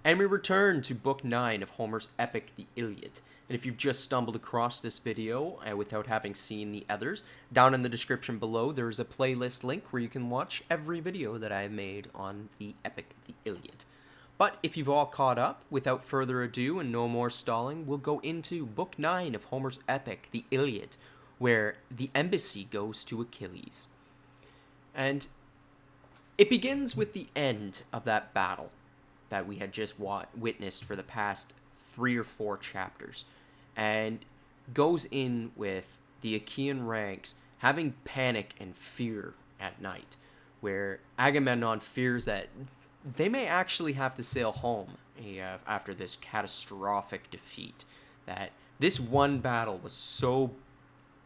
And we return to Book 9 of Homer's epic, the Iliad. And if you've just stumbled across this video without having seen the others, down in the description below there is a playlist link where you can watch every video that I've made on the epic, the Iliad. But if you've all caught up, without further ado and no more stalling, we'll go into Book 9 of Homer's epic, the Iliad, where the embassy goes to Achilles. And it begins with the end of that battle that we had just witnessed for the past 3 or 4 chapters, and goes in with the Achaean ranks having panic and fear at night, where Agamemnon fears that they may actually have to sail home after this catastrophic defeat, that this one battle was so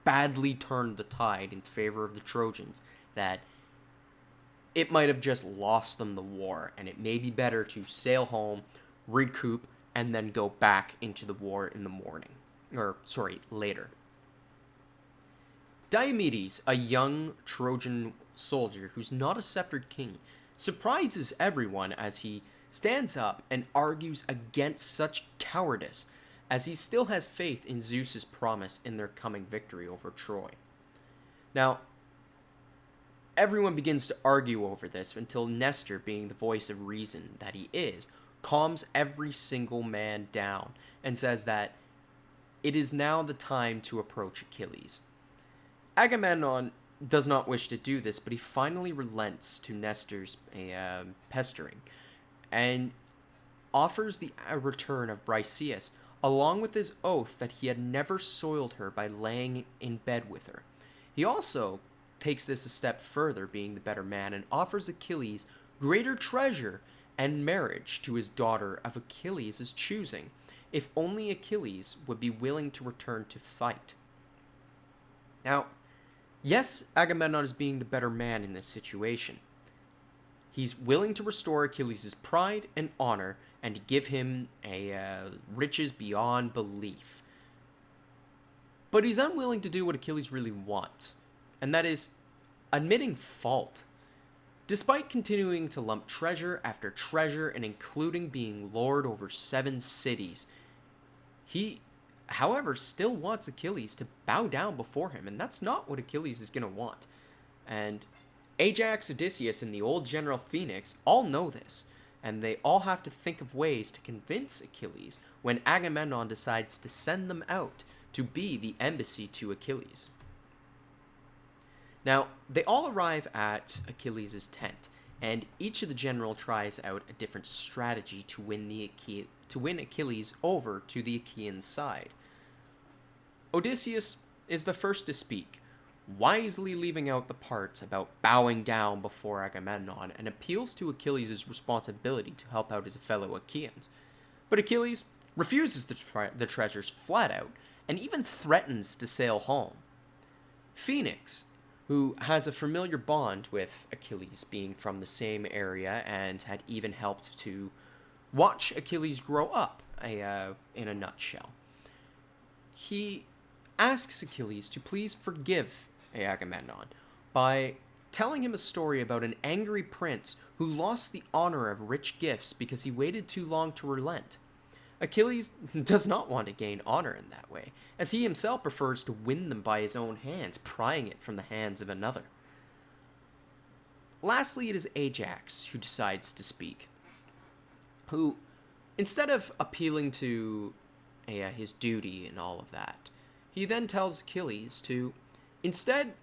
badly turned the tide in favor of the Trojans that it might have just lost them the war, and it may be better to sail home, recoup, and then go back into the war in the morning. Later. Diomedes, a young Trojan soldier who's not a sceptered king, surprises everyone as he stands up and argues against such cowardice, as he still has faith in Zeus's promise in their coming victory over Troy. Now, everyone begins to argue over this until Nestor, being the voice of reason that he is, calms every single man down and says that it is now the time to approach Achilles. Agamemnon does not wish to do this, but he finally relents to Nestor's pestering and offers the return of Briseis, along with his oath that he had never soiled her by laying in bed with her. He also takes this a step further, being the better man, and offers Achilles greater treasure and marriage to his daughter of Achilles' choosing, if only Achilles would be willing to return to fight. Now, yes, Agamemnon is being the better man in this situation. He's willing to restore Achilles' pride and honor and to give him riches beyond belief. But he's unwilling to do what Achilles really wants, and that is admitting fault. Despite continuing to lump treasure after treasure and including being lord over 7 cities, he, however, still wants Achilles to bow down before him, and that's not what Achilles is going to want. And Ajax, Odysseus, and the old General Phoenix all know this, and they all have to think of ways to convince Achilles when Agamemnon decides to send them out to be the embassy to Achilles. Now, they all arrive at Achilles' tent, and each of the general tries out a different strategy to win Achilles over to the Achaean side. Odysseus is the first to speak, wisely leaving out the parts about bowing down before Agamemnon, and appeals to Achilles' responsibility to help out his fellow Achaeans. But Achilles refuses the treasures flat out, and even threatens to sail home. Phoenix, who has a familiar bond with Achilles, being from the same area and had even helped to watch Achilles grow up, in a nutshell. He asks Achilles to please forgive Agamemnon by telling him a story about an angry prince who lost the honor of rich gifts because he waited too long to relent. Achilles does not want to gain honor in that way, as he himself prefers to win them by his own hands, prying it from the hands of another. Lastly, it is Ajax who decides to speak, who, instead of appealing to his duty and all of that, he then tells Achilles to instead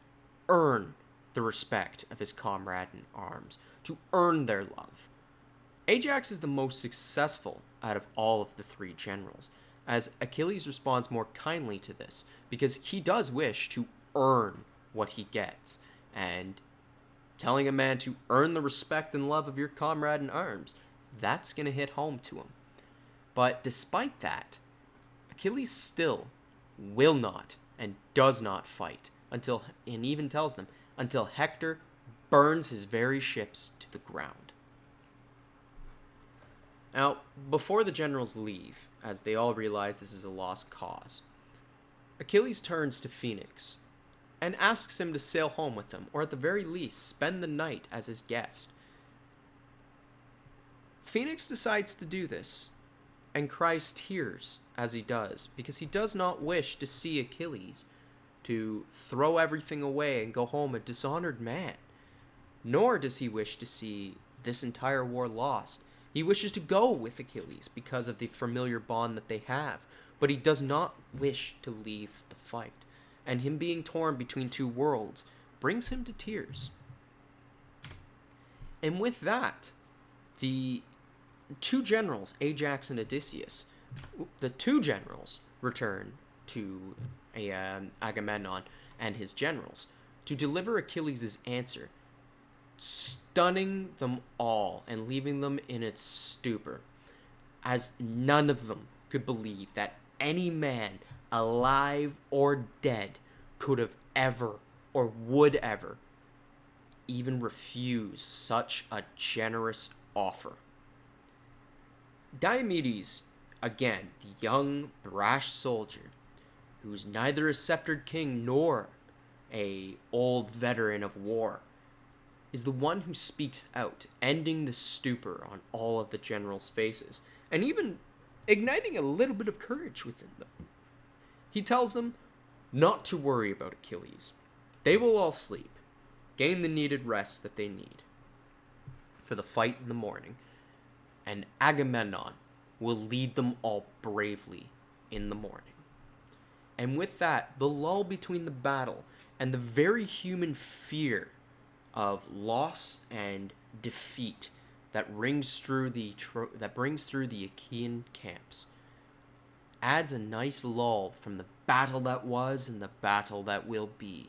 earn the respect of his comrade in arms, to earn their love. Ajax is the most successful out of all of the 3 generals, as Achilles responds more kindly to this, because he does wish to earn what he gets, and telling a man to earn the respect and love of your comrade in arms, that's going to hit home to him. But despite that, Achilles still will not and does not fight until, and even tells them, until Hector burns his very ships to the ground. Now, before the generals leave, as they all realize this is a lost cause, Achilles turns to Phoenix and asks him to sail home with him, or at the very least, spend the night as his guest. Phoenix decides to do this, and Christ hears as he does, because he does not wish to see Achilles to throw everything away and go home a dishonored man. Nor does he wish to see this entire war lost. He wishes to go with Achilles because of the familiar bond that they have, but he does not wish to leave the fight. And him being torn between two worlds brings him to tears. And with that, the two generals, Ajax and Odysseus, the two generals return to Agamemnon and his generals to deliver Achilles' answer, stunning them all and leaving them in its stupor, as none of them could believe that any man, alive or dead, could have ever or would ever even refuse such a generous offer. Diomedes, again, the young, brash soldier, who's neither a sceptered king nor a old veteran of war, is the one who speaks out, ending the stupor on all of the generals' faces, and even igniting a little bit of courage within them. He tells them not to worry about Achilles. They will all sleep, gain the needed rest that they need for the fight in the morning, and Agamemnon will lead them all bravely in the morning. And with that, the lull between the battle and the very human fear of loss and defeat that rings through the Achaean camps adds a nice lull from the battle that was and the battle that will be.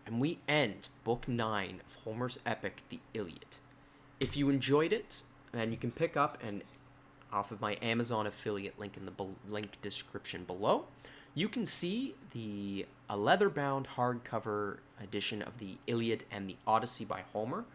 And we end Book 9 of Homer's epic, the Iliad. If you enjoyed it, then you can pick up and off of my Amazon affiliate link in the link description below. You can see a leather-bound hardcover edition of the Iliad and the Odyssey by Homer.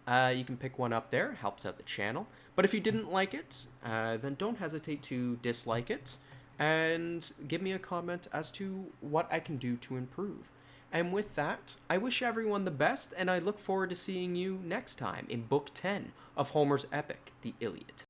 You can pick one up there, helps out the channel. But if you didn't like it, then don't hesitate to dislike it and give me a comment as to what I can do to improve. And with that, I wish everyone the best, and I look forward to seeing you next time in Book 10 of Homer's epic, the Iliad.